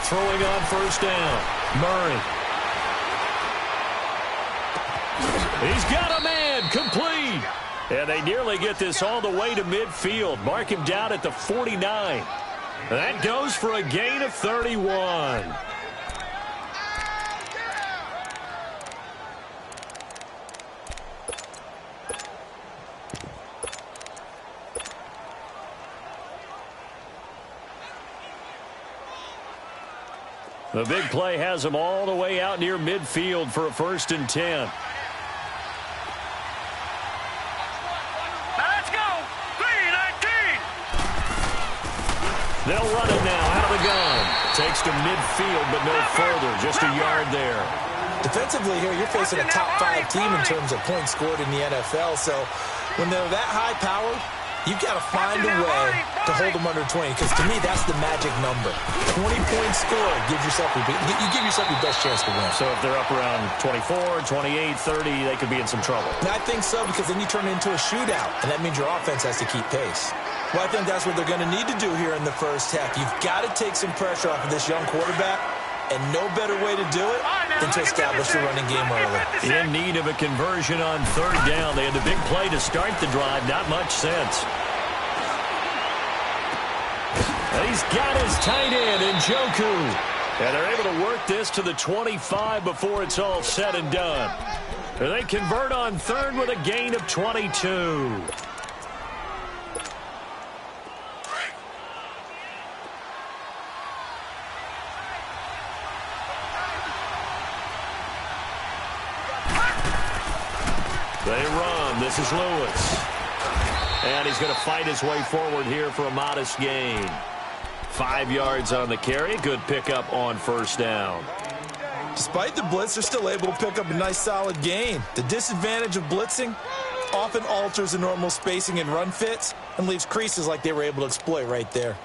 throwing on first down. Murray. He's got a man. Complete. And they nearly get this all the way to midfield. Mark him down at the 49. That goes for a gain of 31. The big play has him all the way out near midfield for a 1st and 10. They'll run it now out of the gun. Takes to midfield, but no further. Just a yard there. Defensively here, you're facing a top 5 team in terms of points scored in the NFL. So when they're that high-powered, you've got to find a way to hold them under 20. Because to me, that's the magic number. 20 points scored. You give yourself your best chance to win. So if they're up around 24, 28, 30, they could be in some trouble. And I think so, because then you turn it into a shootout. And that means your offense has to keep pace. Well, I think that's what they're going to need to do here in the first half. You've got to take some pressure off of this young quarterback, and no better way to do it than to establish the running game early. In need of a conversion on 3rd down. They had the big play to start the drive. Not much sense. He's got his tight end, Njoku. And they're able to work this to the 25 before it's all said and done. And they convert on 3rd with a gain of 22. They run. This is Lewis. And he's going to fight his way forward here for a modest gain. 5 yards on the carry. Good pickup on 1st down. Despite the blitz, they're still able to pick up a nice solid gain. The disadvantage of blitzing often alters the normal spacing and run fits and leaves creases like they were able to exploit right there.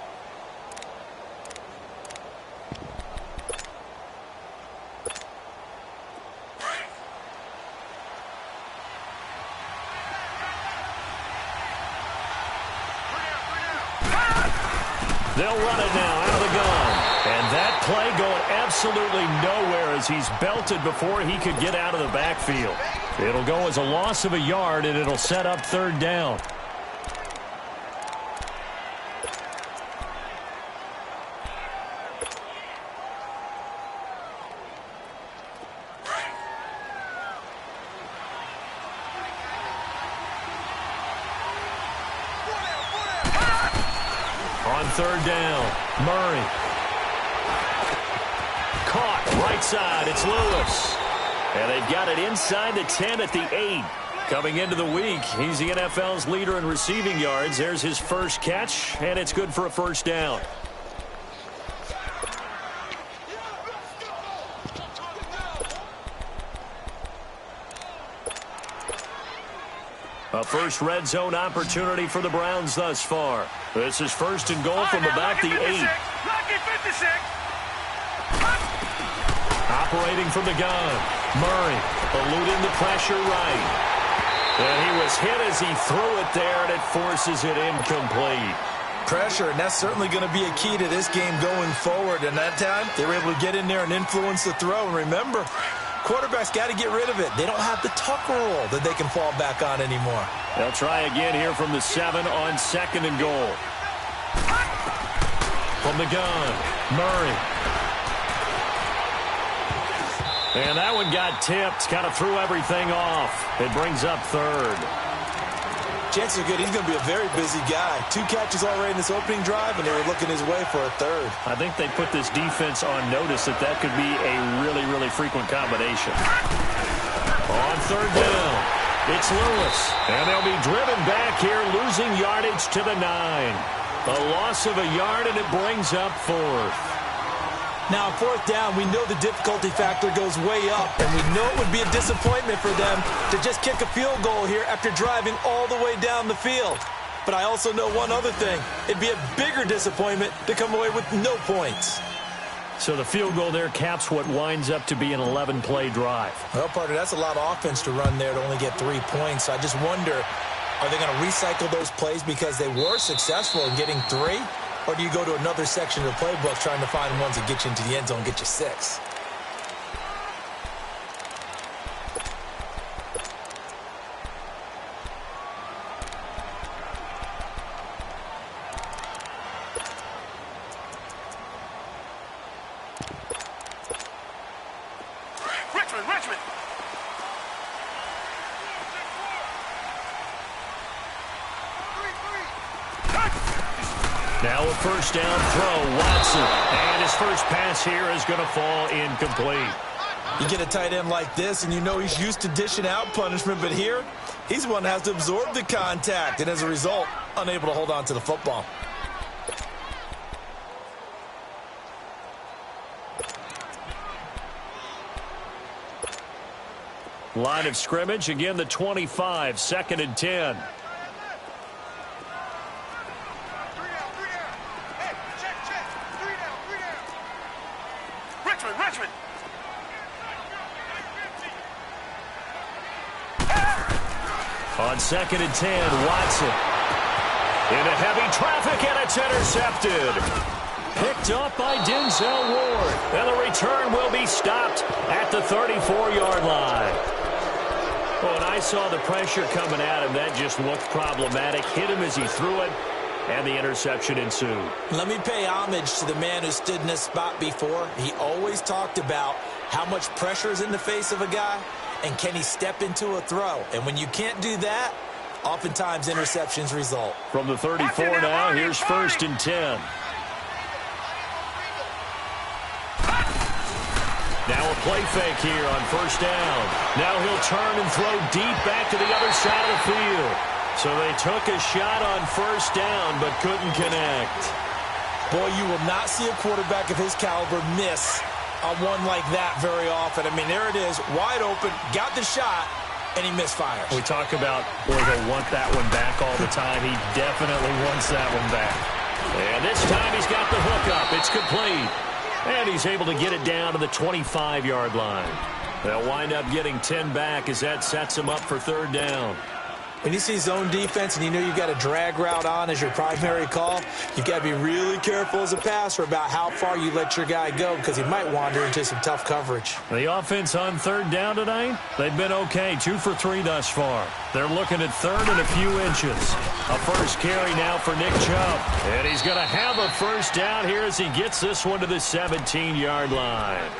They'll run it now out of the gun. And that play going absolutely nowhere as he's belted before he could get out of the backfield. It'll go as a loss of a yard, and it'll set up 3rd down. On 3rd down, Murray. Caught right side. It's Lewis. And they've got it inside the 10 at the 8. Coming into the week, he's the NFL's leader in receiving yards. There's his first catch, and it's good for a 1st down. A first red zone opportunity for the Browns thus far. This is 1st and goal from about the 8. Operating from the gun. Murray eluding the pressure right. And he was hit as he threw it there, and it forces it incomplete. Pressure, and that's certainly going to be a key to this game going forward. And that time, they were able to get in there and influence the throw. And remember, quarterbacks got to get rid of it. They don't have the Tucker rule that they can fall back on anymore. They'll try again here from the 7 on 2nd and goal. From the gun, Murray. And that one got tipped, kind of threw everything off. It brings up 3rd. Chances are good he's going to be a very busy guy. 2 catches already in this opening drive, and they were looking his way for a 3rd. I think they put this defense on notice that that could be a really, really frequent combination. On 3rd down, it's Lewis. And they'll be driven back here, losing yardage to the 9. A loss of a yard, and it brings up 4th. Now, 4th down, we know the difficulty factor goes way up, and we know it would be a disappointment for them to just kick a field goal here after driving all the way down the field. But I also know one other thing. It'd be a bigger disappointment to come away with no points. So the field goal there caps what winds up to be an 11-play drive. Well, partner, that's a lot of offense to run there to only get 3 points. I just wonder, are they going to recycle those plays because they were successful in getting 3? Or do you go to another section of the playbook trying to find ones that get you into the end zone, get you 6? Richmond. Now a first down throw, Watson. And his first pass here is going to fall incomplete. You get a tight end like this, and you know he's used to dishing out punishment, but here, he's the one that has to absorb the contact, and as a result, unable to hold on to the football. Line of scrimmage, again the 25, 2nd and 10. Richmond. On 2nd and 10, Watson. Into heavy traffic, and it's intercepted. Picked up by Denzel Ward. And the return will be stopped at the 34-yard line. Well, and I saw the pressure coming at him. That just looked problematic. Hit him as he threw it, and the interception ensued. Let me pay homage to the man who stood in this spot before. He always talked about how much pressure is in the face of a guy, and can he step into a throw? And when you can't do that, oftentimes interceptions result. From the 34 now, here's 1st and 10. Now a play fake here on 1st down. Now he'll turn and throw deep back to the other side of the field. So they took a shot on 1st down, but couldn't connect. Boy, you will not see a quarterback of his caliber miss on one like that very often. I mean, there it is, wide open, got the shot, and he misfires. We talk about, boy, he'll want that one back all the time. He definitely wants that one back. And this time he's got the hook up. It's complete. And he's able to get it down to the 25-yard line. They'll wind up getting 10 back as that sets him up for 3rd down. When you see zone defense and you know you've got a drag route on as your primary call, you've got to be really careful as a passer about how far you let your guy go because he might wander into some tough coverage. The offense on 3rd down tonight, they've been okay, 2 for 3 thus far. They're looking at 3rd and a few inches. A first carry now for Nick Chubb. And he's going to have a 1st down here as he gets this one to the 17-yard line.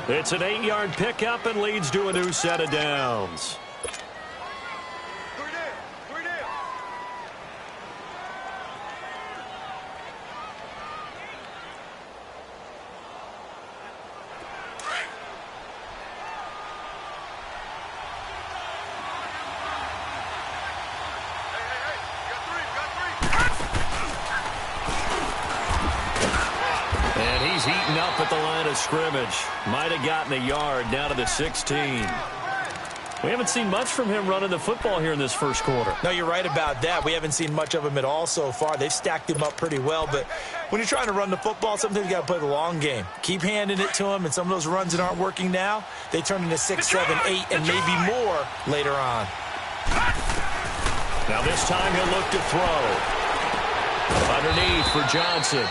It's an 8-yard pickup and leads to a new set of downs. Heating up at the line of scrimmage. Might have gotten a yard down to the 16. We haven't seen much from him running the football here in this first quarter. No, you're right about that. We haven't seen much of him at all so far. They've stacked him up pretty well, but when you're trying to run the football, sometimes you got to play the long game. Keep handing it to him, and some of those runs that aren't working now, they turn into 6, 7, 8, and maybe more later on. Now this time he'll look to throw. Underneath for Johnson.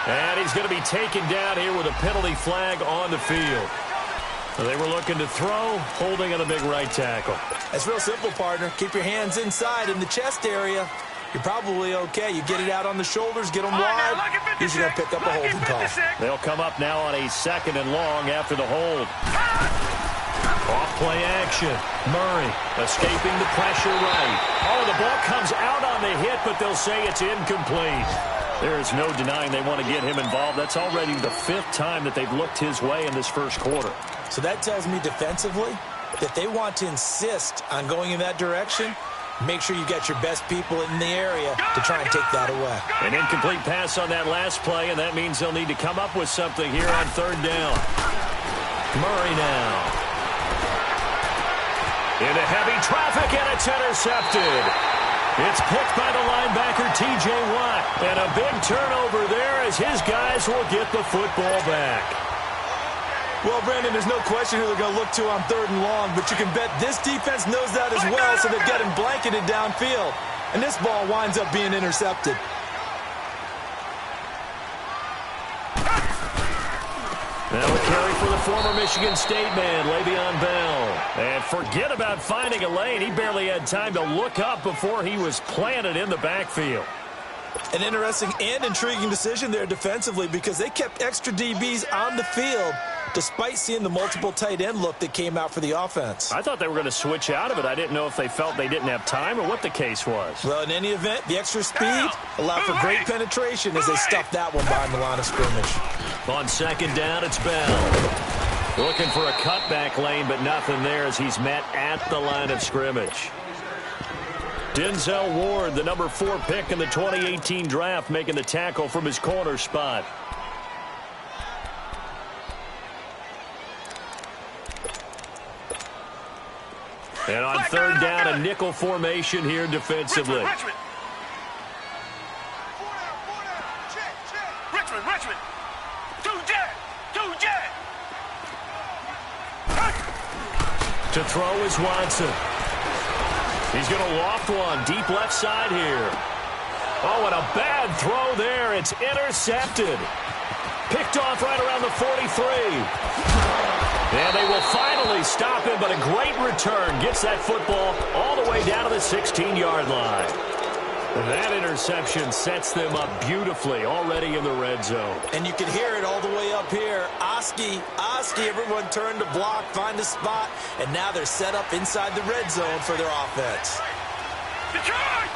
And he's going to be taken down here with a penalty flag on the field. They were looking to throw, holding on a big right tackle. That's real simple, partner. Keep your hands inside in the chest area. You're probably okay. You get it out on the shoulders, get them wide. Usually going to pick up a holding call. They'll come up now on a 2nd and long after the hold. Off play action. Murray escaping the pressure right. Oh, the ball comes out on the hit, but they'll say it's incomplete. There is no denying they want to get him involved. That's already the 5th time that they've looked his way in this first quarter. So that tells me defensively that they want to insist on going in that direction. Make sure you got your best people in the area to try and take that away. An incomplete pass on that last play, and that means they'll need to come up with something here on 3rd down. Murray now. Into heavy traffic, and it's intercepted. It's picked by the linebacker, T.J. Watt. And a big turnover there as his guys will get the football back. Well, Brandon, there's no question who they're going to look to on 3rd and long, but you can bet this defense knows that as well, so they've got him blanketed downfield. And this ball winds up being intercepted. Now a carry for the former Michigan State man, Le'Veon Bell. And forget about finding a lane. He barely had time to look up before he was planted in the backfield. An interesting and intriguing decision there defensively because they kept extra DBs on the field despite seeing the multiple tight end look that came out for the offense. I thought they were going to switch out of it. I didn't know if they felt they didn't have time or what the case was. Well, in any event, the extra speed allowed for great penetration as they stuffed that one behind the line of scrimmage. On second down, it's Bell. Looking for a cutback lane, but nothing there as he's met at the line of scrimmage. Denzel Ward, the number 4 pick in the 2018 draft, making the tackle from his corner spot. And on third down, a nickel formation here defensively. Richmond. Two jet. To throw is Watson. He's going to loft one deep left side here. Oh, and a bad throw there. It's intercepted. Picked off right around the 43. And they will finally stop him, but a great return. Gets that football all the way down to the 16-yard line. That interception sets them up beautifully already in the red zone. And you can hear it all the way up here. Oski, everyone turned to block, find a spot, and now they're set up inside the red zone for their offense. Detroit!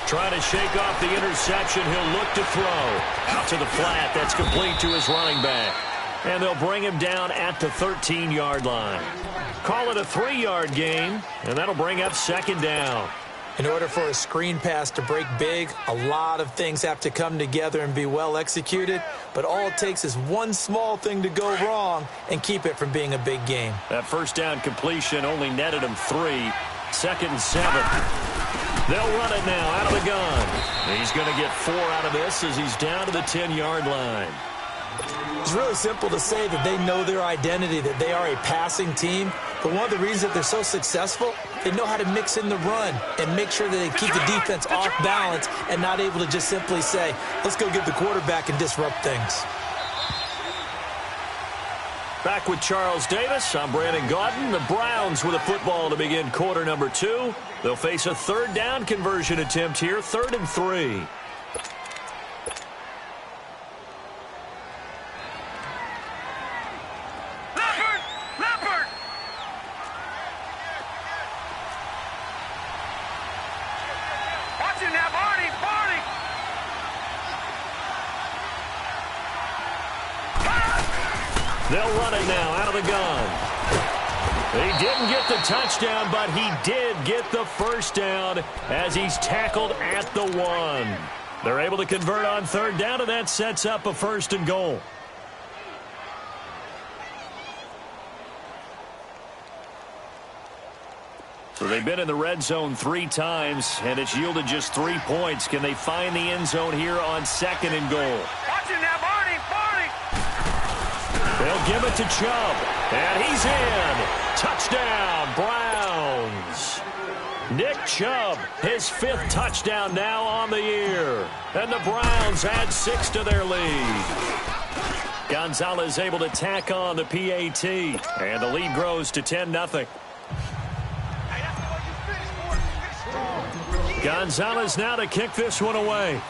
Trying to shake off the interception. He'll look to throw. Out to the flat. That's complete to his running back. And they'll bring him down at the 13-yard line. Call it a 3-yard gain, and that'll bring up second down. In order for a screen pass to break big, a lot of things have to come together and be well executed, but all it takes is one small thing to go wrong and keep it from being a big game. That first down completion only netted him 3. Second and 7. They'll run it now out of the gun. He's going to get 4 out of this as he's down to the 10-yard line. It's really simple to say that they know their identity, that they are a passing team. But one of the reasons that they're so successful, they know how to mix in the run and make sure that they keep the defense off balance and not able to just simply say, let's go get the quarterback and disrupt things. Back with Charles Davis, I'm Brandon Gaudin. The Browns with a football to begin quarter number 2. They'll face a third down conversion attempt here, 3rd and 3. They'll run it now out of the gun. He didn't get the touchdown, but he did get the first down as he's tackled at the 1. They're able to convert on third down, and that sets up a 1st and goal. So they've been in the red zone 3 times, and it's yielded just 3 points. Can they find the end zone here on 2nd and goal? Watch it now, Barney! They'll give it to Chubb, and he's in. Touchdown, Browns. Nick Chubb, his 5th touchdown now on the year. And the Browns add 6 to their lead. Gonzalez able to tack on the PAT, and the lead grows to 10-0. Gonzalez now to kick this one away.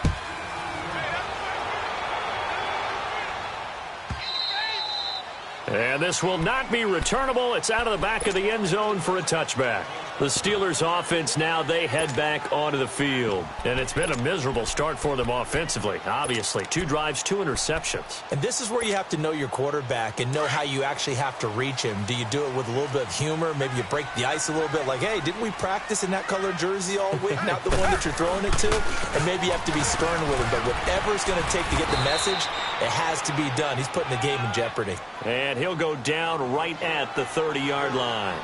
And this will not be returnable. It's out of the back of the end zone for a touchback. The Steelers offense now, they head back onto the field. And it's been a miserable start for them offensively, obviously. 2 drives, 2 interceptions. And this is where you have to know your quarterback and know how you actually have to reach him. Do you do it with a little bit of humor? Maybe you break the ice a little bit like, hey, didn't we practice in that color jersey all week? Not the one that you're throwing it to? And maybe you have to be stern with him. But whatever it's going to take to get the message, it has to be done. He's putting the game in jeopardy. And he'll go down right at the 30-yard line.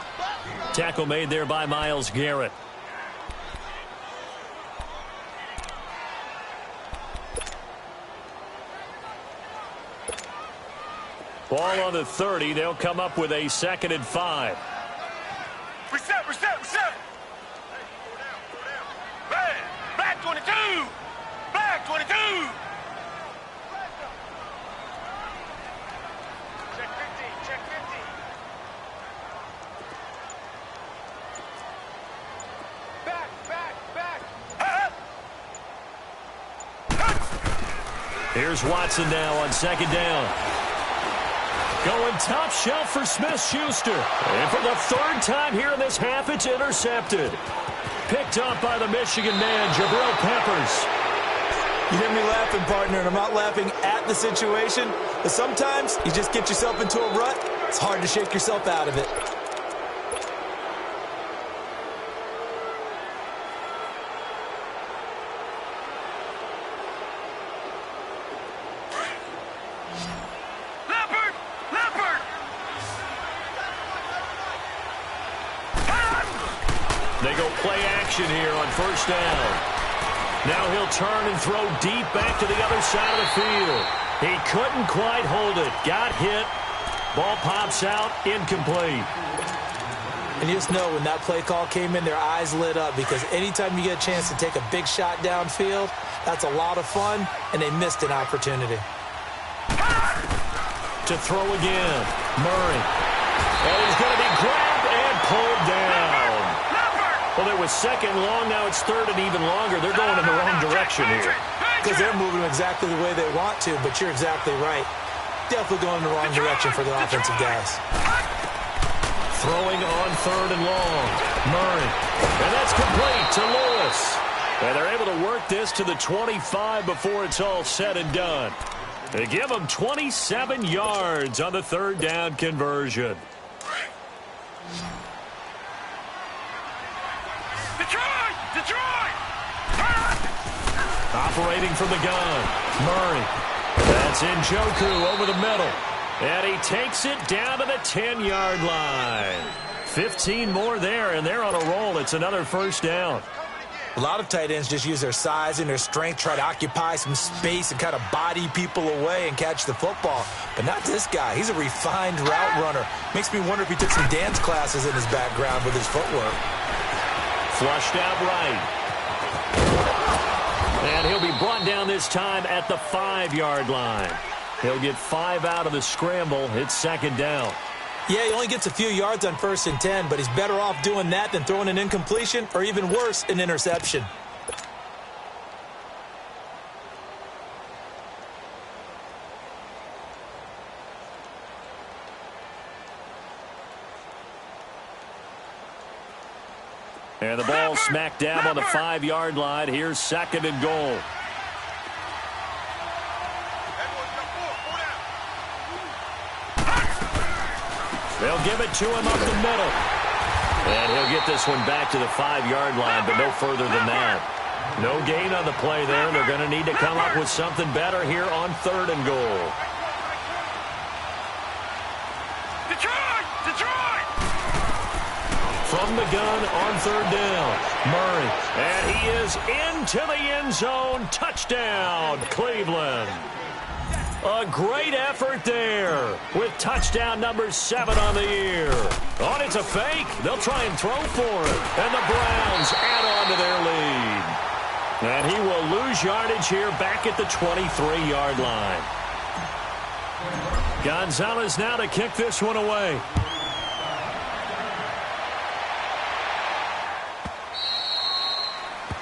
Tackle made there by Myles Garrett. Ball on the 30. They'll come up with a 2nd and 5. Reset. Back 22. Here's Watson now on second down. Going top shelf for Smith-Schuster. And for the third time here in this half, it's intercepted. Picked up by the Michigan man, Jabril Peppers. You hear me laughing, partner, and I'm not laughing at the situation, but sometimes you just get yourself into a rut. It's hard to shake yourself out of it. They go play action here on first down. Now he'll turn and throw deep back to the other side of the field. He couldn't quite hold it. Got hit. Ball pops out. Incomplete. And you just know when that play call came in, their eyes lit up because anytime you get a chance to take a big shot downfield, that's a lot of fun, and they missed an opportunity. To throw again. Murray. And he's going to be grabbed and pulled down. Well, it was second long. Now it's third and even longer. They're going in the wrong direction here. Because they're moving exactly the way they want to, but you're exactly right. Definitely going in the wrong direction for the offensive guys. Throwing on third and long. Murray. And that's complete to Lewis. And they're able to work this to the 25 before it's all said and done. They give them 27 yards on the third down conversion. Operating from the gun. Murray. That's Njoku over the middle. And he takes it down to the 10-yard line. 15 more there, and they're on a roll. It's another first down. A lot of tight ends just use their size and their strength, try to occupy some space and kind of body people away and catch the football. But not this guy. He's a refined route runner. Makes me wonder if he took some dance classes in his background with his footwork. Flushed out right. And he'll be brought down this time at the 5-yard line. He'll get 5 out of the scramble. It's second down. Yeah, he only gets a few yards on first and 10, but he's better off doing that than throwing an incompletion or even worse, an interception. And the ball smack dab on the 5-yard line. Here's second and goal. They'll give it to him up the middle. And he'll get this one back to the 5-yard line, but no further than that. No gain on the play there. They're going to need to come up with something better here on third and goal. Detroit! From the gun on third down. Murray. And he is into the end zone. Touchdown, Cleveland. A great effort there with touchdown number 7 on the year. Oh, it's a fake. They'll try and throw for it. And the Browns add on to their lead. And he will lose yardage here back at the 23-yard line. Gonzalez now to kick this one away.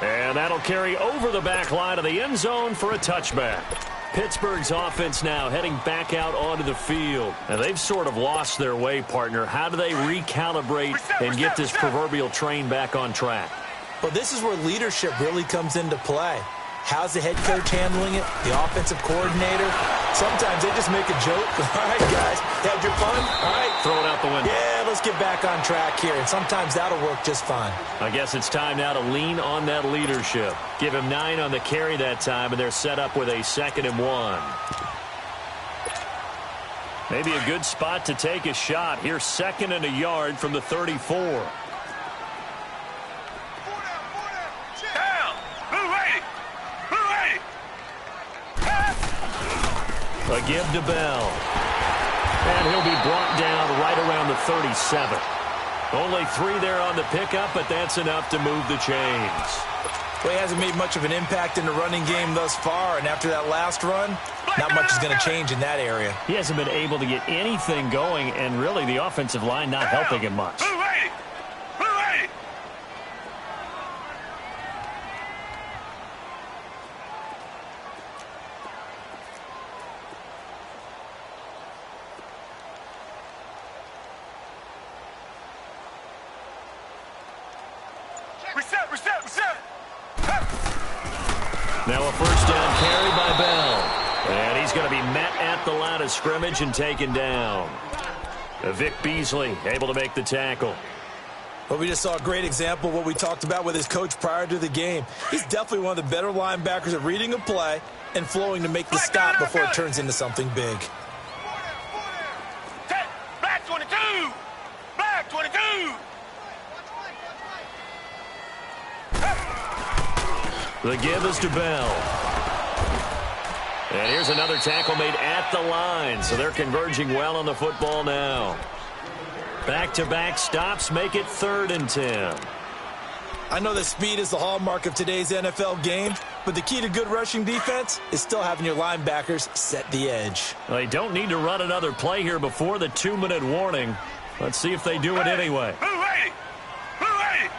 And that'll carry over the back line of the end zone for a touchback. Pittsburgh's offense now heading back out onto the field. And they've sort of lost their way, partner. How do they recalibrate and get this proverbial train back on track? Well, this is where leadership really comes into play. How's the head coach handling it? The offensive coordinator? Sometimes they just make a joke. All right, guys, had your fun? All right. Throw it out the window. Yeah, let's get back on track here. And sometimes that'll work just fine. I guess it's time now to lean on that leadership. Give him 9 on the carry that time, and they're set up with a 2nd and 1. Maybe a good spot to take a shot. Here's 2nd and a yard from the 34. A give to Bell. And he'll be brought down right around the 37. Only 3 there on the pickup, but that's enough to move the chains. Well, he hasn't made much of an impact in the running game thus far, and after that last run, not much is going to change in that area. He hasn't been able to get anything going, and really the offensive line not helping him much. Reset. Now a first down carry by Bell. And he's going to be met at the line of scrimmage and taken down. Vic Beasley able to make the tackle. Well, we just saw a great example of what we talked about with his coach prior to the game. He's definitely one of the better linebackers at reading a play and flowing to make the stop before it turns into something big. Black 22. Black 22. The give is to Bell. And here's another tackle made at the line, so they're converging well on the football now. Back-to-back stops make it 3rd and 10. I know that speed is the hallmark of today's NFL game, but the key to good rushing defense is still having your linebackers set the edge. They don't need to run another play here before the 2-minute warning. Let's see if they do it anyway. Blue 80. Blue 80.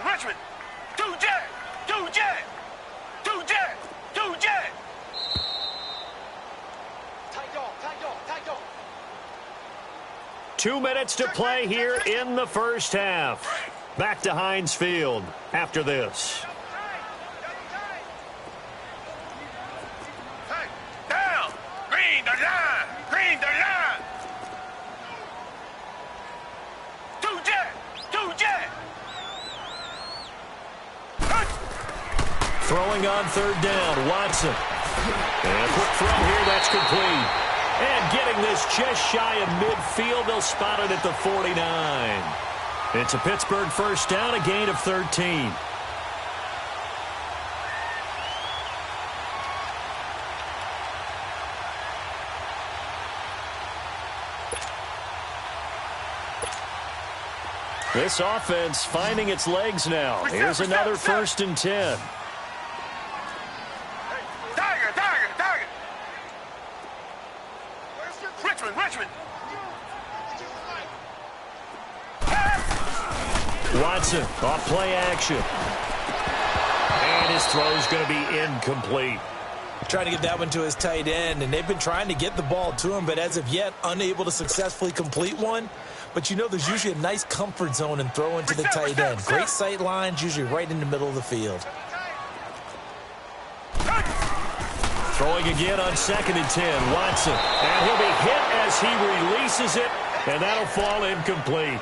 Richmond. 2 jet. 2 jet. 2 jet. 2 jet. Tight dog. 2 minutes to play here in the first half. Back to Heinz Field after this. Down. Green the line. 2 jet. 2 jet. Throwing on 3rd down, Watson. And a quick throw here, that's complete. And getting this just shy of midfield, they'll spot it at the 49. It's a Pittsburgh first down, a gain of 13. This offense finding its legs now. Here's another 1st and 10. Tiger. Richmond. Watson off play action. And his throw's going to be incomplete. Trying to get that one to his tight end, and they've been trying to get the ball to him, but as of yet, unable to successfully complete one. But you know there's usually a nice comfort zone and throw into the tight end. Great sight lines, usually right in the middle of the field. Throwing again on 2nd and 10, Watson. And he'll be hit as he releases it, and that'll fall incomplete.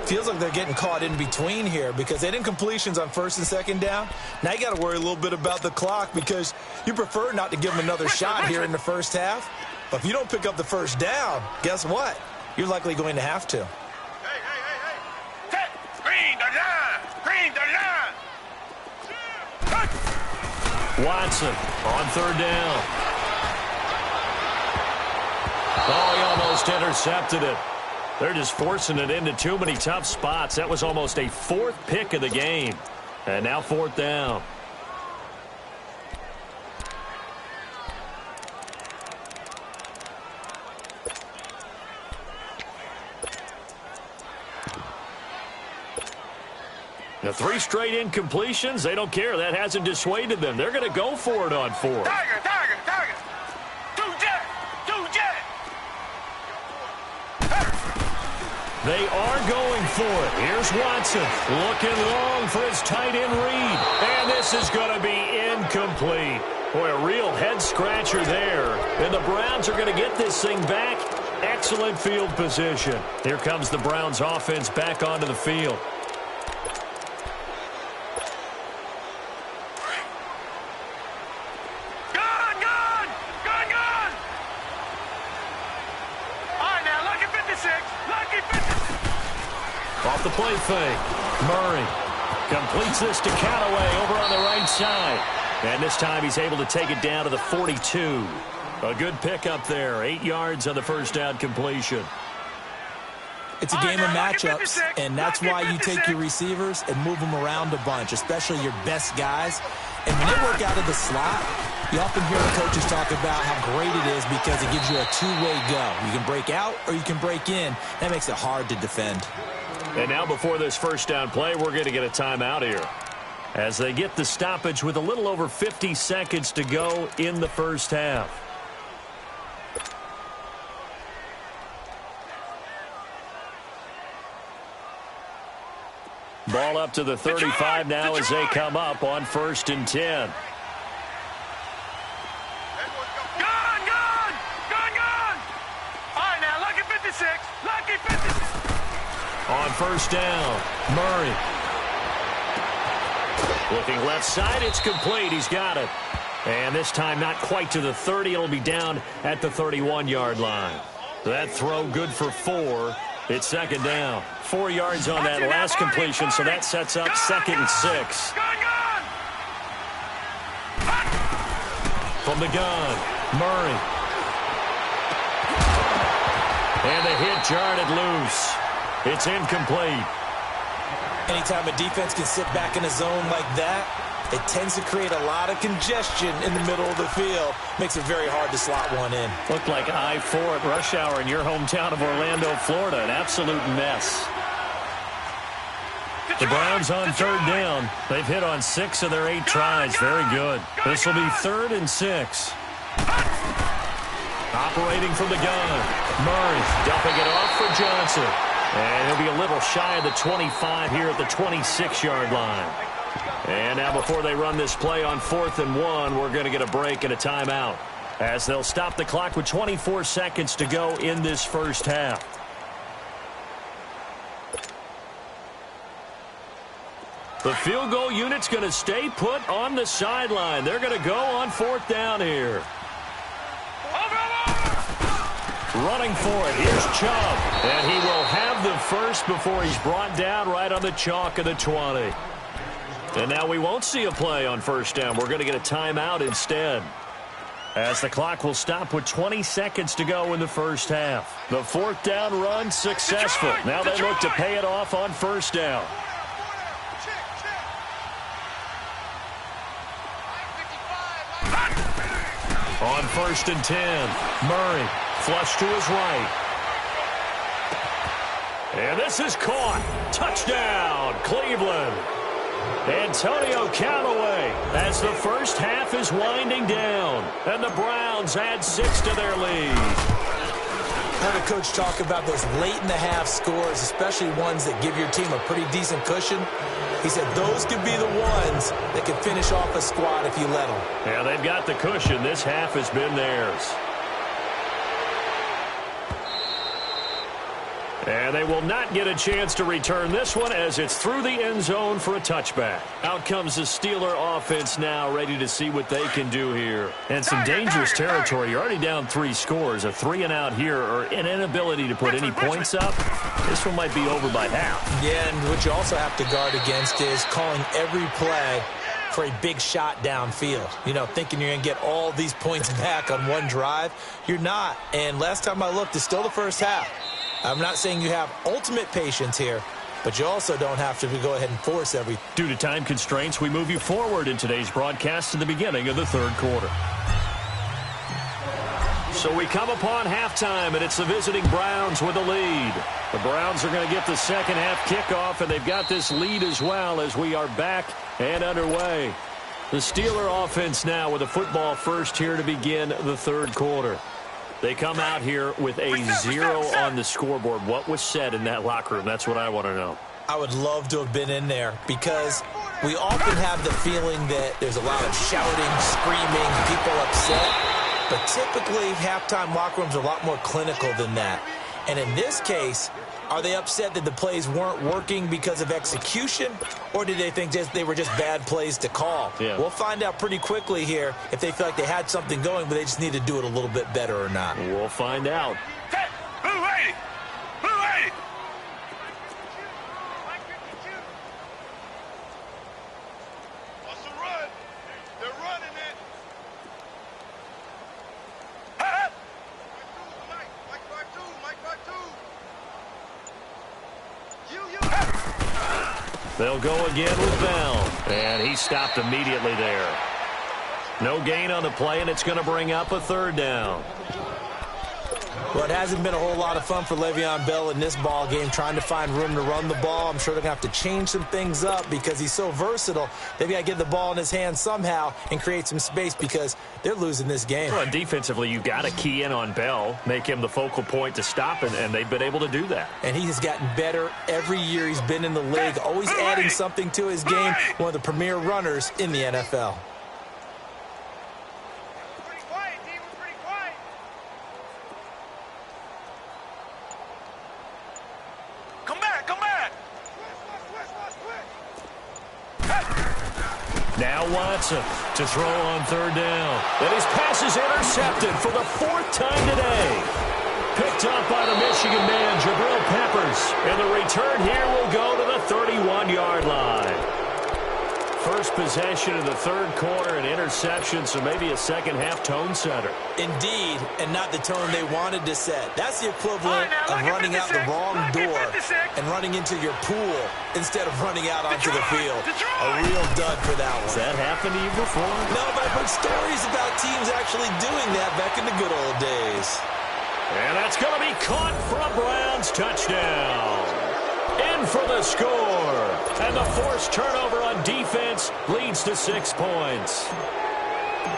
Feels like they're getting caught in between here because they did incompletions on 1st and 2nd down. Now you got to worry a little bit about the clock because you prefer not to give them another shot here in the first half. But if you don't pick up the first down, guess what? You're likely going to have to. Hey. Green the line. Watson on 3rd down. Oh, he almost intercepted it. They're just forcing it into too many tough spots. That was almost a 4th pick of the game. And now 4th down. The 3 straight incompletions, they don't care. That hasn't dissuaded them. They're going to go for it on 4th. Tiger. 2 jet. They are going for it. Here's Watson looking long for his tight end read. And this is going to be incomplete. Boy, a real head-scratcher there. And the Browns are going to get this thing back. Excellent field position. Here comes the Browns offense back onto the field. Off the play fake. Murray completes this to Callaway over on the right side. And this time he's able to take it down to the 42. A good pickup there. 8 yards on the first down completion. It's a game of matchups, and that's why you take your receivers and move them around a bunch, especially your best guys. And when they work out of the slot, you often hear the coaches talk about how great it is because it gives you a two-way go. You can break out or you can break in. That makes it hard to defend. And now before this first down play, we're going to get a timeout here as they get the stoppage with a little over 50 seconds to go in the first half. Ball up to the 35 now as they come up on 1st and 10. Gun, gun! Gun, gun! All right, now, lucky 56. Lucky 56. On 1st down, Murray. Looking left side, it's complete. He's got it. And this time not quite to the 30. It'll be down at the 31-yard line. That throw good for 4. It's 2nd down. 4 yards on that last completion, so that sets up 2nd and 6. From the gun, Murray. And the hit jarred it loose. It's incomplete. Anytime a defense can sit back in a zone like that, it tends to create a lot of congestion in the middle of the field. Makes it very hard to slot one in. Looked like I-4 at rush hour in your hometown of Orlando, Florida. An absolute mess. The Browns on 3rd down. They've hit on 6 of their 8 tries. Very good. This will be 3rd and 6. Operating from the gun. Murray dumping it off for Johnson. And he'll be a little shy of the 25 here at the 26-yard line. And now before they run this play on 4th and 1, we're going to get a break and a timeout as they'll stop the clock with 24 seconds to go in this first half. The field goal unit's going to stay put on the sideline. They're going to go on 4th down here. Running for it. Here's Chubb. And he will have the first before he's brought down right on the chalk of the 20. And now we won't see a play on 1st down. We're going to get a timeout instead, as the clock will stop with 20 seconds to go in the first half. The 4th down run successful. Now they look to pay it off on 1st down. On 1st and 10, Murray flush to his right. And this is caught. Touchdown, Cleveland. Antonio Callaway as the first half is winding down. And the Browns add 6 to their lead. Heard a coach talk about those late-in-the-half scores, especially ones that give your team a pretty decent cushion. He said those could be the ones that could finish off a squad if you let them. Yeah, they've got the cushion. This half has been theirs. And they will not get a chance to return this one as it's through the end zone for a touchback. Out comes the Steeler offense now, ready to see what they can do here. And some dangerous territory. You're already down 3 scores. A 3-and-out here, or an inability to put any points up. This one might be over by half. Yeah, and what you also have to guard against is calling every play for a big shot downfield. You know, thinking you're going to get all these points back on one drive. You're not. And last time I looked, it's still the first half. I'm not saying you have ultimate patience here, but you also don't have to go ahead and force everything. Due to time constraints, we move you forward in today's broadcast to the beginning of the 3rd quarter. So we come upon halftime, and it's the visiting Browns with the lead. The Browns are going to get the second half kickoff, and they've got this lead as well as we are back and underway. The Steeler offense now with a football first here to begin the 3rd quarter. They come out here with a 0 on the scoreboard. What was said in that locker room? That's what I want to know. I would love to have been in there because we often have the feeling that there's a lot of shouting, screaming, people upset. But typically, halftime locker rooms are a lot more clinical than that. And in this case, are they upset that the plays weren't working because of execution, or did they think they were just bad plays to call? Yeah. We'll find out pretty quickly here if they feel like they had something going, but they just need to do it a little bit better or not. We'll find out. Blue 80! Blue 80! What's the run? They're running it. They'll go again with Bell. And he stopped immediately there. No gain on the play, and it's going to bring up a 3rd down. Well, it hasn't been a whole lot of fun for Le'Veon Bell in this ball game, trying to find room to run the ball. I'm sure they're going to have to change some things up because he's so versatile. They've got to get the ball in his hands somehow and create some space because they're losing this game. Well, defensively, you got to key in on Bell, make him the focal point to stop, and they've been able to do that. And he has gotten better every year he's been in the league, always adding something to his game, one of the premier runners in the NFL. Now Watson to throw on third down. And his pass is intercepted for the 4th time today. Picked up by the Michigan man, Jabril Peppers. And the return here will go to the 31-yard line. First possession of the third quarter, an interception, so maybe a second-half tone setter. Indeed, and not the tone they wanted to set. That's the equivalent of running out the wrong door and running into your pool instead of running out onto the field. A real dud for that one. Has that happened to you before? No, but I've heard stories about teams actually doing that back in the good old days. And that's going to be caught for a Browns touchdown. In for the score. And the forced turnover on defense leads to 6 points.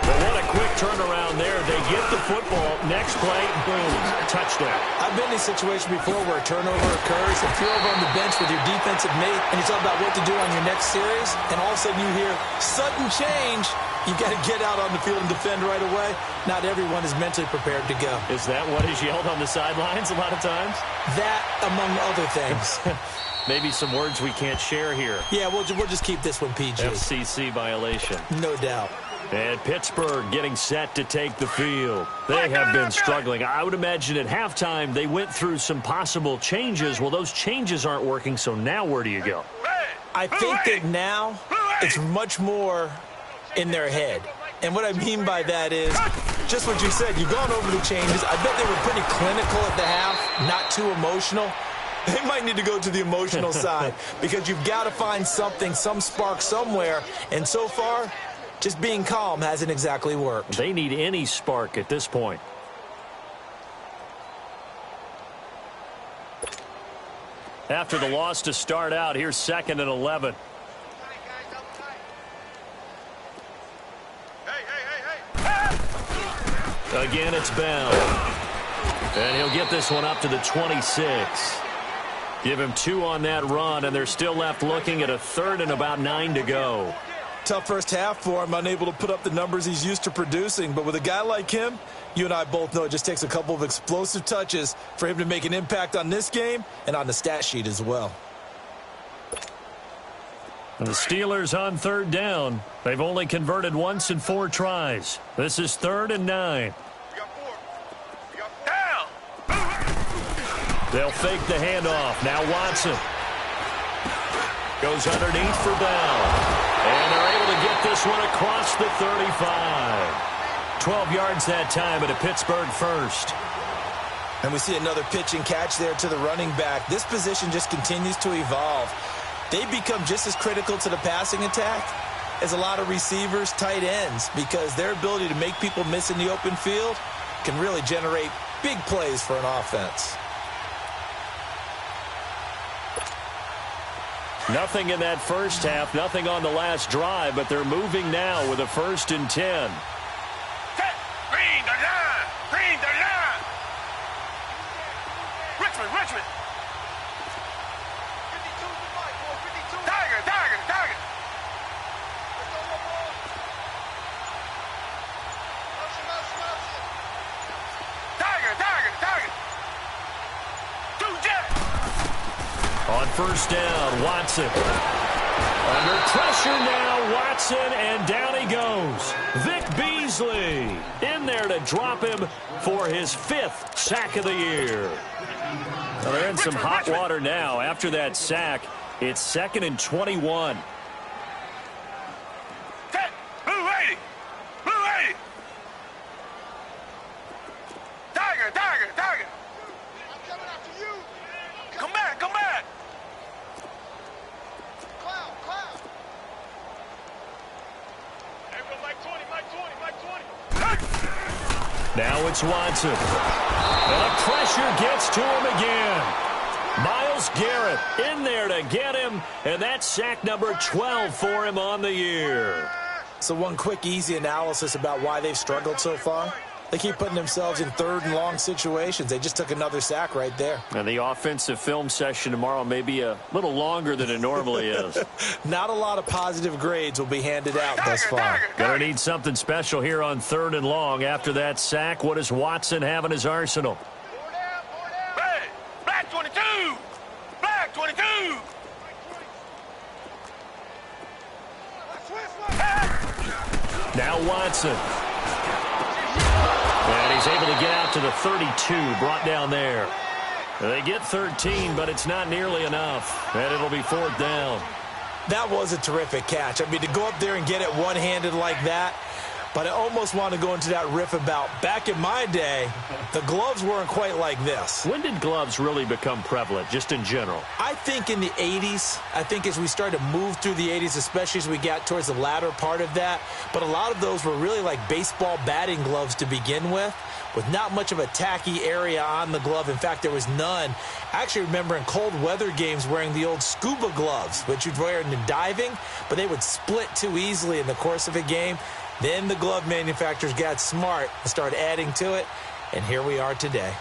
But what a quick turnaround there. They get the football. Next play, boom, touchdown. I've been in a situation before where a turnover occurs. If you're over on the bench with your defensive mate and you talk about what to do on your next series, and all of a sudden you hear sudden change, you've got to get out on the field and defend right away. Not everyone is mentally prepared to go. Is that what is yelled on the sidelines a lot of times? That, among other things. Maybe some words we can't share here. Yeah, we'll just keep this one PG. FCC violation. No doubt. And Pittsburgh getting set to take the field. They have been struggling. I would imagine at halftime they went through some possible changes. Well, those changes aren't working, so now where do you go? I think that now it's much more in their head. And what I mean by that is just what you said. You've gone over the changes. I bet they were pretty clinical at the half, not too emotional. They might need to go to the emotional side because you've got to find something, some spark somewhere. And so far, just being calm hasn't exactly worked. They need any spark at this point. After the loss to start out, here's 2nd and 11. Again, it's Bell. And he'll get this one up to the 26. Give him 2 on that run, and they're still left looking at a 3rd and about 9 to go. Tough first half for him, unable to put up the numbers he's used to producing. But with a guy like him, you and I both know it just takes a couple of explosive touches for him to make an impact on this game and on the stat sheet as well. And the Steelers on 3rd down. They've only converted once in 4 tries. This is 3rd and 9. They'll fake the handoff. Now Watson goes underneath for Bell. And they're able to get this one across the 35. 12 yards that time at a Pittsburgh first. And we see another pitch and catch there to the running back. This position just continues to evolve. They become just as critical to the passing attack as a lot of receivers, tight ends, because their ability to make people miss in the open field can really generate big plays for an offense. Nothing in that first half, nothing on the last drive, but they're moving now with a 1st and 10. Green the line! Green the line! Richmond! 52 to fight, boy, 52. Tiger! Tiger! 2 Jets! On 1st down, Watson. Under pressure now, Watson, and down he goes. Vic Beasley in there to drop him for his 5th sack of the year. Well, they're in some hot water now. After that sack, it's 2nd and 21. Blue 80! Tiger! I'm coming after you. Come back! Cloud. Mike 20. Now it's Watson. And the pressure gets to him again. Myles Garrett in there to get him, and that's sack number 12 for him on the year. So one quick, easy analysis about why they've struggled so far. They keep putting themselves in third and long situations. They just took another sack right there. And the offensive film session tomorrow may be a little longer than it normally is. Not a lot of positive grades will be handed out thus far. Gonna need something special here on third and long. After that sack, what does Watson have in his arsenal? Hey, Black 22! Black 22! Now Watson. And he's able to get out to the 32, brought down there. They get 13, but it's not nearly enough. And it'll be fourth down. That was a terrific catch. I mean, to go up there and get it one-handed like that, but I almost want to go into that riff about back in my day, the gloves weren't quite like this. When did gloves really become prevalent, just in general? I think in the 80s. I think as we started to move through the 80s, especially as we got towards the latter part of that. But a lot of those were really like baseball batting gloves to begin with not much of a tacky area on the glove. In fact, there was none. I actually remember in cold weather games wearing the old scuba gloves, which you'd wear in the diving, but they would split too easily in the course of a game. Then the glove manufacturers got smart and started adding to it, and here we are today.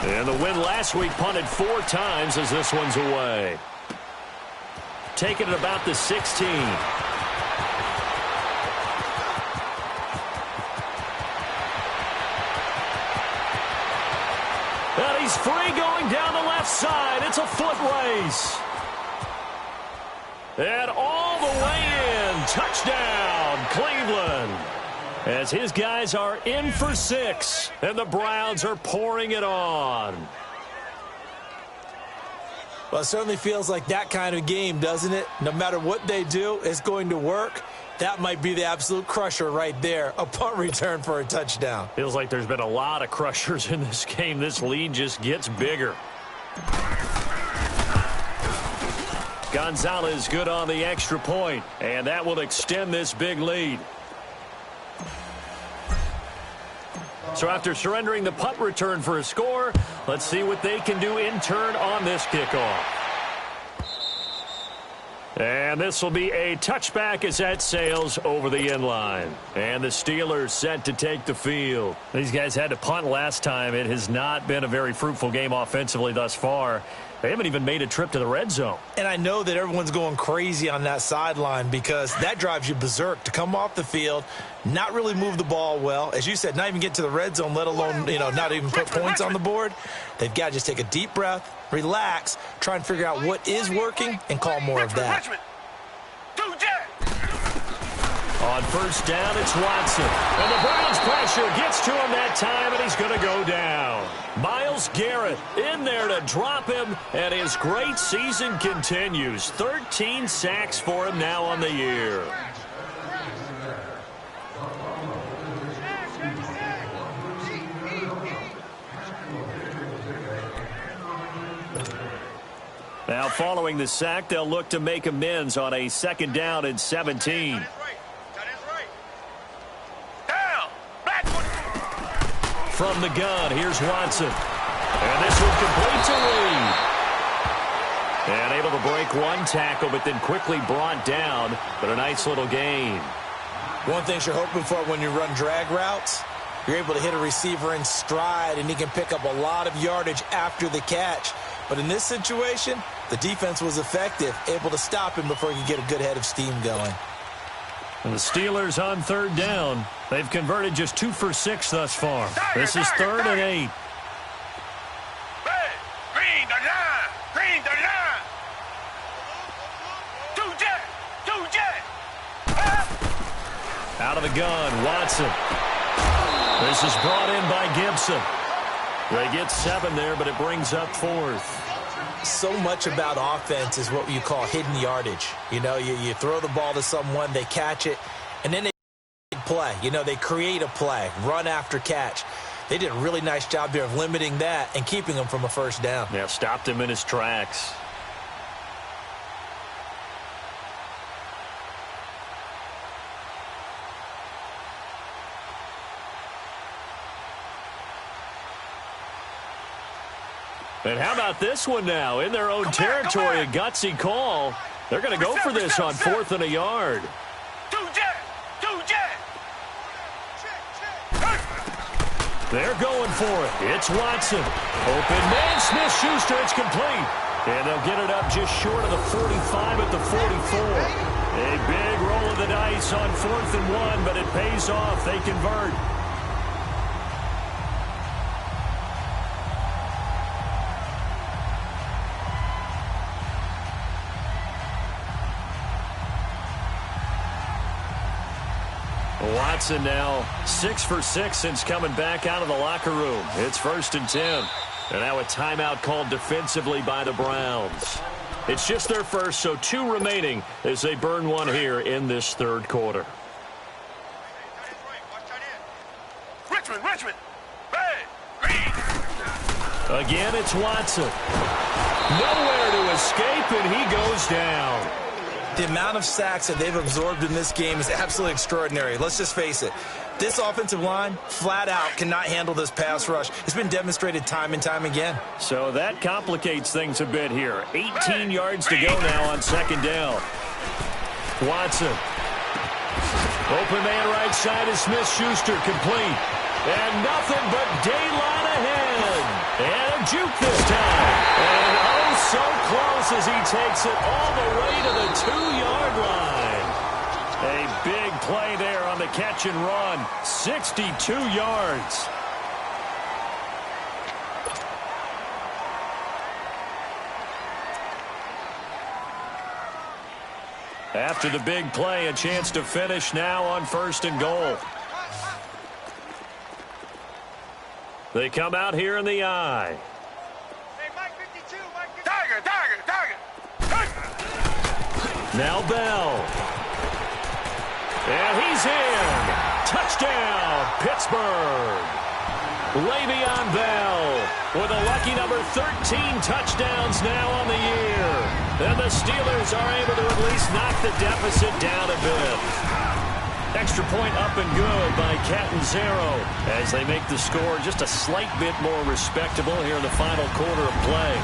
And the win last week punted 4 times as this one's away. Taking it about the 16. And he's free going down the left side. It's a foot race. And all the way in. Touchdown, Cleveland. As his guys are in for 6, and the Browns are pouring it on. Well, it certainly feels like that kind of game, doesn't it? No matter what they do, it's going to work. That might be the absolute crusher right there. A punt return for a touchdown. Feels like there's been a lot of crushers in this game. This lead just gets bigger. Gonzalez good on the extra point, and that will extend this big lead. So after surrendering the punt return for a score, let's see what they can do in turn on this kickoff. And this will be a touchback as that sails over the end line. And the Steelers set to take the field. These guys had to punt last time. It has not been a very fruitful game offensively thus far. They haven't even made a trip to the red zone. And I know that everyone's going crazy on that sideline because that drives you berserk to come off the field, not really move the ball well. As you said, not even get to the red zone, let alone, not even put points on the board. They've got to just take a deep breath, relax, try and figure out what is working, and call more of that. On first down, it's Watson. And the Browns pressure gets to him that time, and he's going to go down. Myles Garrett in there to drop him, and his great season continues. 13 sacks for him now on the year. Now, following the sack, they'll look to make amends on a second down and 17. From the gun, here's Watson. And this one complete to Reed. And able to break one tackle, but then quickly brought down. But a nice little gain. One thing you're hoping for when you run drag routes, you're able to hit a receiver in stride, and he can pick up a lot of yardage after the catch. But in this situation, the defense was effective, able to stop him before he could get a good head of steam going. And the Steelers on third down. They've converted just 2 for 6 thus far. This is 3rd and 8. Green the line. Green the line. Two jet. Out of the gun, Watson. This is brought in by Gibson. They get 7 there, but it brings up 4th. So much about offense is what you call hidden yardage. You throw the ball to someone, they catch it, and then they play. They create a play, run after catch. They did a really nice job there of limiting that and keeping him from a first down. Yeah, stopped him in his tracks. And how about this one now? In their own territory, a gutsy call. They're going to go for this on 4th and a yard. They're going for it. It's Watson. Open man, Smith-Schuster. It's complete. And they'll get it up just short of the 45 at the 44. A big roll of the dice on 4th and 1, but it pays off. They convert. Watson now 6 for 6 since coming back out of the locker room. It's 1st and 10. And now a timeout called defensively by the Browns. It's just their first, so 2 remaining as they burn one here in this 3rd quarter. Richmond. Hey, Again, it's Watson. Nowhere to escape, and he goes down. The amount of sacks that they've absorbed in this game is absolutely extraordinary. Let's just face it. This offensive line, flat out, cannot handle this pass rush. It's been demonstrated time and time again. So that complicates things a bit here. 18 yards to go now on 2nd down. Watson. Open man right side is Smith-Schuster, complete. And nothing but daylight ahead. And a juke this time. And oh, so close as he takes it all the way to the 2-yard line. A big play there on the catch and run. 62 yards. After the big play, a chance to finish now on 1st and goal. They come out here in the eye. Hey, Mike 52, Mike 52. Tiger. Now Bell. And he's in. Touchdown, Pittsburgh. Le'Veon Bell with a lucky number 13 touchdowns now on the year. And the Steelers are able to at least knock the deficit down a bit. Extra point up and good by Catanzaro as they make the score just a slight bit more respectable here in the final quarter of play.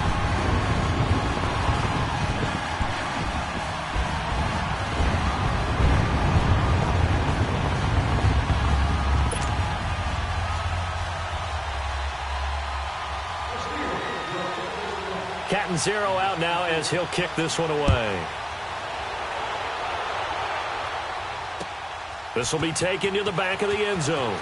Catanzaro out now as he'll kick this one away. This will be taken to the back of the end zone.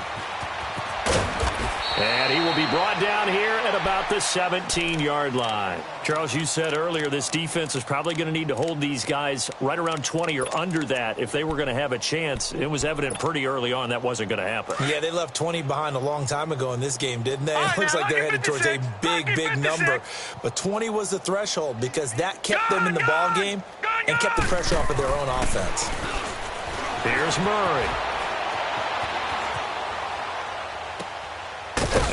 And he will be brought down here at about the 17-yard line. Charles, you said earlier this defense is probably going to need to hold these guys right around 20 or under that if they were going to have a chance. It was evident pretty early on that wasn't going to happen. Yeah, they left 20 behind a long time ago in this game, didn't they? It looks like they're headed towards a big number. But 20 was the threshold because that kept them in the ball game and kept the pressure off of their own offense. Here's Murray.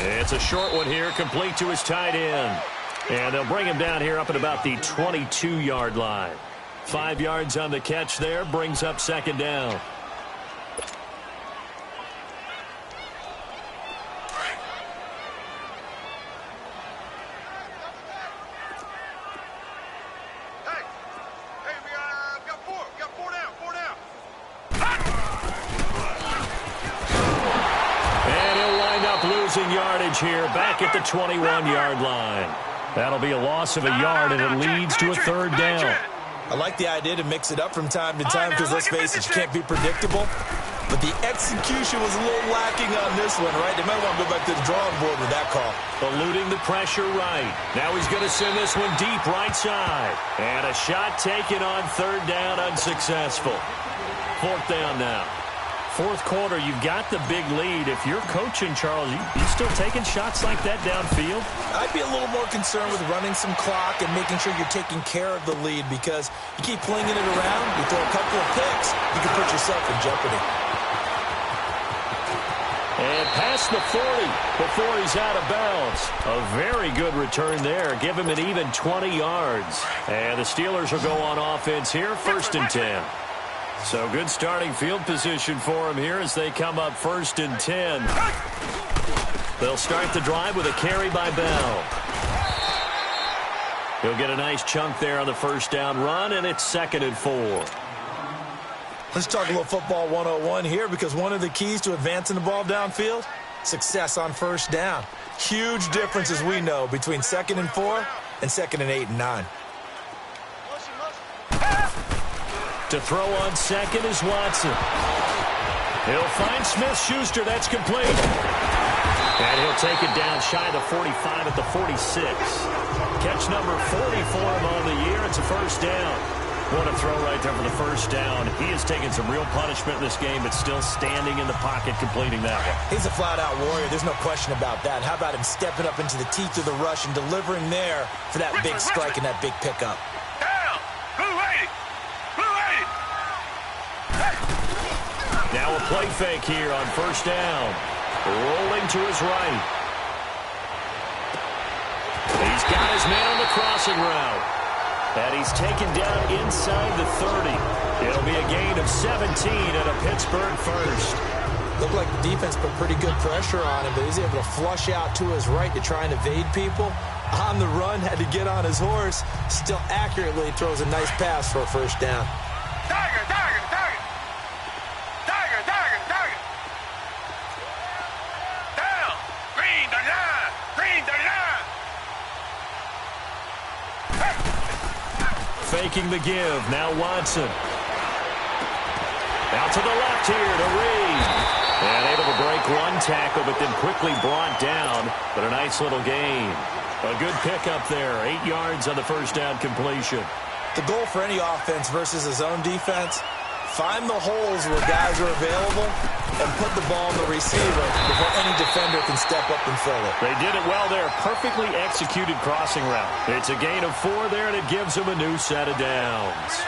It's a short one here, complete to his tight end. And they'll bring him down here up at about the 22-yard line. 5 yards on the catch there, brings up 2nd down. Yardage here back at the 21-yard line. That'll be a loss of a yard, and it leads to a 3rd down. I like the idea to mix it up from time to time because, let's face it, you can't be predictable. But the execution was a little lacking on this one, right? They might want to go back to the drawing board with that call. Eluding the pressure right. Now he's going to send this one deep right side. And a shot taken on 3rd down, unsuccessful. 4th down now. 4th quarter, you've got the big lead. If you're coaching, Charles, you still taking shots like that downfield? I'd be a little more concerned with running some clock and making sure you're taking care of the lead because you keep flinging it around, you throw a couple of picks, you can put yourself in jeopardy. And past the 40 before he's out of bounds. A very good return there. Give him an even 20 yards. And the Steelers will go on offense here, 1st and 10. So good starting field position for him here as they come up 1st and 10. They'll start the drive with a carry by Bell. He'll get a nice chunk there on the first down run, and it's 2nd and 4. Let's talk a little football 101 here, because one of the keys to advancing the ball downfield, success on first down. Huge difference, as we know, between 2nd and 4 and 2nd and 8 and 9. To throw on 2nd is Watson. He'll find Smith-Schuster. That's complete. And he'll take it down shy of the 45 at the 46. Catch number 40 for him on the year. It's a first down. What a throw right there for the first down. He has taken some real punishment in this game, but still standing in the pocket completing that one. He's a flat-out warrior. There's no question about that. How about him stepping up into the teeth of the rush and delivering there for that big strike and that big pickup? Down. Blue 80. Blue 80. Now a play fake here on first down. Rolling to his right. He's got his man on the crossing route. And he's taken down inside the 30. It'll be a gain of 17 and a Pittsburgh first. Looked like the defense put pretty good pressure on him, but he's able to flush out to his right to try and evade people. On the run, had to get on his horse. Still accurately throws a nice pass for a first down. Tiger, tiger, tiger. Tiger, tiger, tiger. Down. Green, the line. Green, the line. Faking the give. Now Watson. Out to the left here to Reed. And able to break one tackle, but then quickly brought down. But a nice little gain. A good pickup there. 8 yards on the first down completion. The goal for any offense versus a zone defense, find the holes where guys are available and put the ball in the receiver before any defender can step up and fill it. They did it well there. Perfectly executed crossing route. It's a gain of 4 there, and it gives them a new set of downs.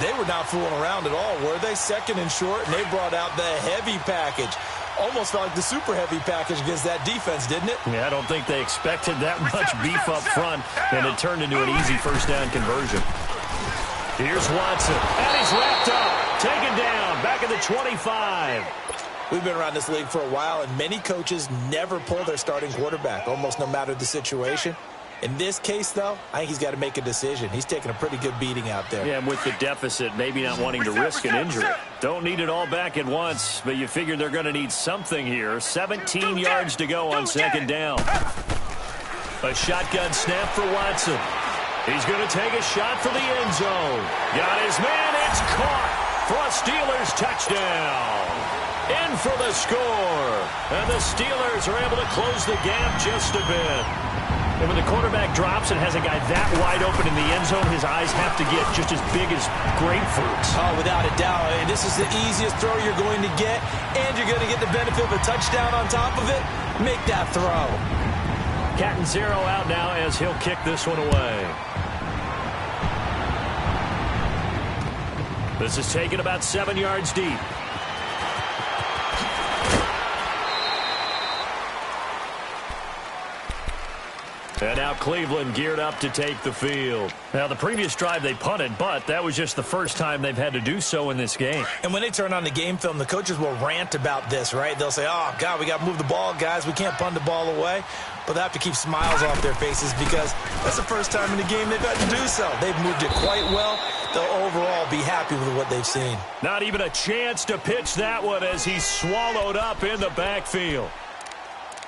They were not fooling around at all, were they? 2nd and short, and they brought out the heavy package. Almost felt like the super heavy package against that defense, didn't it? Yeah, I don't think they expected that much beef up front, and it turned into an easy first down conversion. Here's Watson, and he's wrapped up. Taken down, back at the 25. We've been around this league for a while, and many coaches never pull their starting quarterback, almost no matter the situation. In this case, though, I think he's got to make a decision. He's taking a pretty good beating out there. Yeah, and with the deficit, maybe not wanting to risk an injury. Don't need it all back at once, but you figure they're going to need something here. 17 yards to go on 2nd down. A shotgun snap for Watson. He's going to take a shot for the end zone. Got his man. It's caught for a Steelers touchdown. In for the score. And the Steelers are able to close the gap just a bit. And when the quarterback drops and has a guy that wide open in the end zone, his eyes have to get just as big as grapefruits. Oh, without a doubt. And this is the easiest throw you're going to get, and you're going to get the benefit of a touchdown on top of it. Make that throw. Catanzaro out now as he'll kick this one away. This is taken about 7 yards deep. And now Cleveland geared up to take the field. Now, the previous drive they punted, but that was just the first time they've had to do so in this game. And when they turn on the game film, the coaches will rant about this, right? They'll say, oh, God, we got to move the ball, guys. We can't punt the ball away. But they have to keep smiles off their faces because that's the first time in the game they've had to do so. They've moved it quite well. They'll overall be happy with what they've seen. Not even a chance to pitch that one as he's swallowed up in the backfield.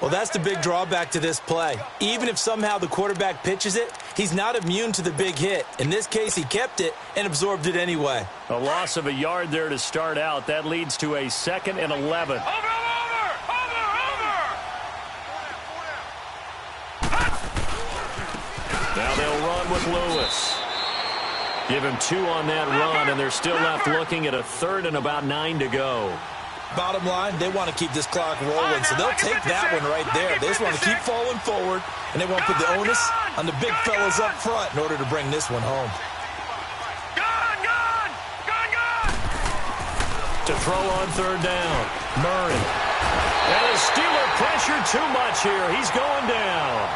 Well, that's the big drawback to this play. Even if somehow the quarterback pitches it, he's not immune to the big hit. In this case, he kept it and absorbed it anyway. A loss of a yard there to start out. That leads to a 2nd and 11. Over! Now they'll run with Lewis. Give him 2 on that run, and they're still left looking at a 3rd and about 9 to go. Bottom line, they want to keep this clock rolling, so they'll take that one right there. They just want to keep falling forward, and they want to put the onus on the big fellas up front in order to bring this one home. Gun! To throw on 3rd down, Murray. And the Steeler pressure too much here. He's going down.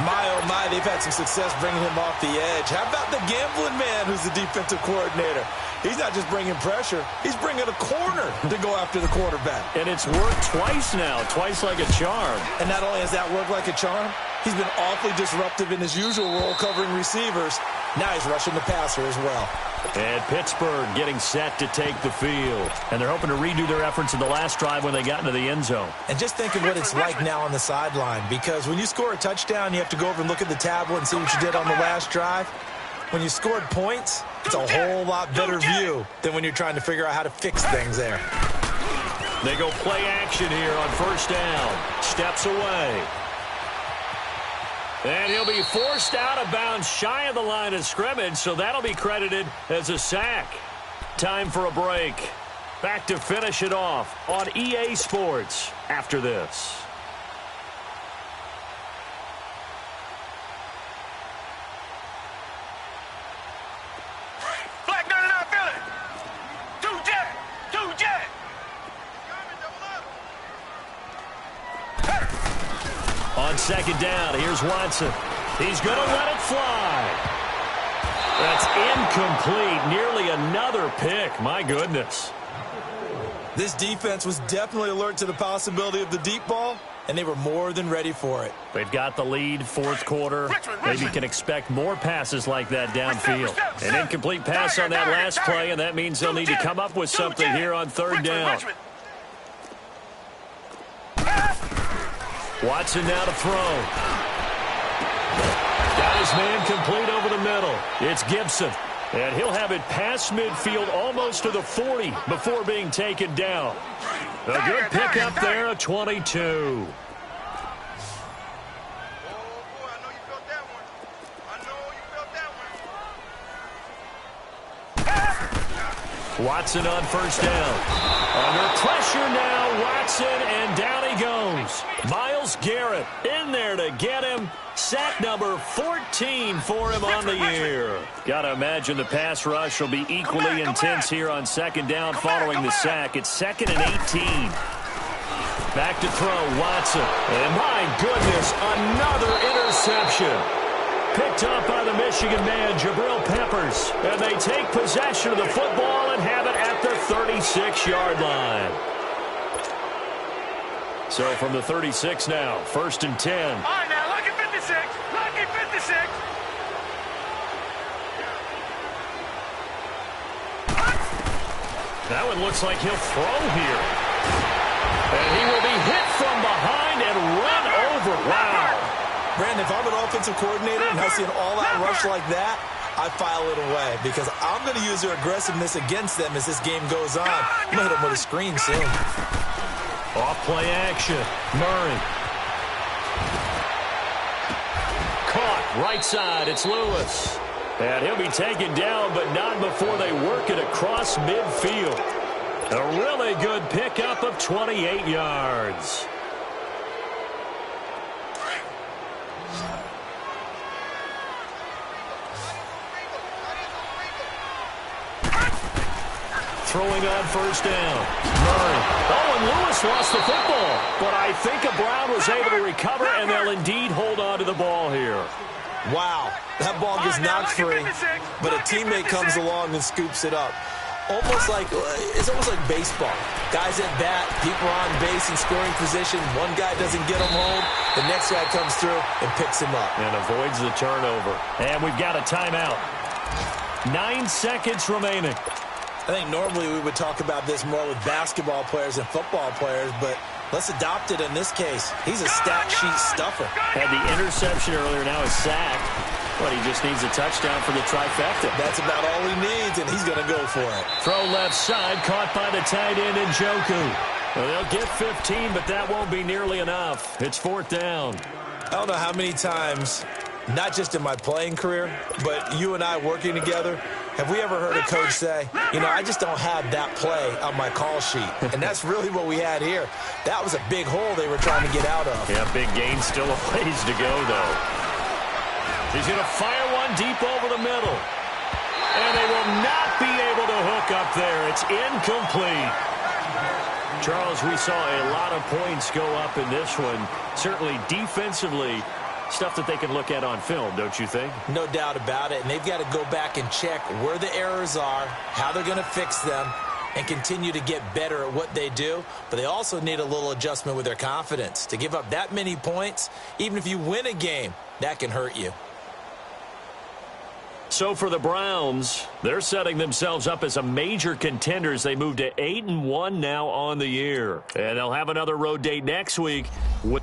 My, oh my, they've had some success bringing him off the edge. How about the gambling man who's the defensive coordinator? He's not just bringing pressure. He's bringing a corner to go after the quarterback. And it's worked twice now, twice like a charm. And not only has that worked like a charm, He's been awfully disruptive in his usual role covering receivers. Now he's rushing the passer as well. And Pittsburgh getting set to take the field. And they're hoping to redo their efforts in the last drive when they got into the end zone. And just think of what it's like now on the sideline, because when you score a touchdown, you have to go over and look at the tablet and see what you did on the last drive. When you scored points, it's a whole lot better view than when you're trying to figure out how to fix things there. They go play action here on first down. Steps away. And he'll be forced out of bounds shy of the line of scrimmage, so that'll be credited as a sack. Time for a break. Back to finish it off on EA Sports after this. Flag 99 Philly. Two jet. On second down, here's Watson. He's going to let it fly. That's incomplete. Nearly another pick. My goodness. This defense was definitely alert to the possibility of the deep ball, and they were more than ready for it. They've got the lead, fourth quarter. Maybe you can expect more passes like that downfield. An incomplete pass on that last play, and that means they'll need to come up with something here on third down. Watson now to throw. Got his man complete over the middle. It's Gibson. And he'll have it past midfield almost to the 40 before being taken down. A good pickup there, a 22. Watson on first down. Under pressure now, Watson, and down he goes. Myles Garrett in there to get him. Sack number 14 for him on the year. Got to imagine the pass rush will be equally intense here on second down following the sack. It's 2nd and 18. Back to throw, Watson. And my goodness, another interception. Picked up by the Michigan man, Jabril Peppers. And they take possession of the football and have it at the 36-yard line. So from the 36 now, 1st and 10. All right, now, lucky 56. Lucky 56. That one looks like he'll throw here. And he will be hit from behind and run over. Wow. Brandon, if I'm an offensive coordinator and I see an all-out rush like that, I file it away because I'm going to use their aggressiveness against them as this game goes on. I'm going to hit them with a screen soon. Off play action. Murray. Caught right side. It's Lewis. And he'll be taken down, but not before they work it across midfield. A really good pickup of 28 yards. Throwing on first down. Murray. Oh, and Lewis lost the football. But I think Brown was able to recover, and they'll indeed hold on to the ball here. Wow. That ball gets knocked free, but a teammate comes along and scoops it up. It's almost like baseball. Guys at bat, people are on base in scoring position. One guy doesn't get him home. The next guy comes through and picks him up. And avoids the turnover. And we've got a timeout. 9 seconds remaining. I think normally we would talk about this more with basketball players and football players, but let's adopt it in this case. He's a stat sheet stuffer. Had the interception earlier, now a sack. But he just needs a touchdown for the trifecta. That's about all he needs, and he's going to go for it. Throw left side, caught by the tight end, Njoku. Well, they'll get 15, but that won't be nearly enough. It's 4th down. I don't know how many times, not just in my playing career, but you and I working together, have we ever heard a coach say, I just don't have that play on my call sheet. And that's really what we had here. That was a big hole they were trying to get out of. Yeah, big gain, still a ways to go, though. He's going to fire one deep over the middle. And they will not be able to hook up there. It's incomplete. Charles, we saw a lot of points go up in this one. Certainly defensively, stuff that they can look at on film, don't you think? No doubt about it. And they've got to go back and check where the errors are, how they're going to fix them. and continue to get better at what they do, but they also need a little adjustment with their confidence. To give up that many points, even if you win a game, that can hurt you. So for the Browns, they're setting themselves up as a major contender as they move to 8-1 now on the year. And they'll have another road date next week. You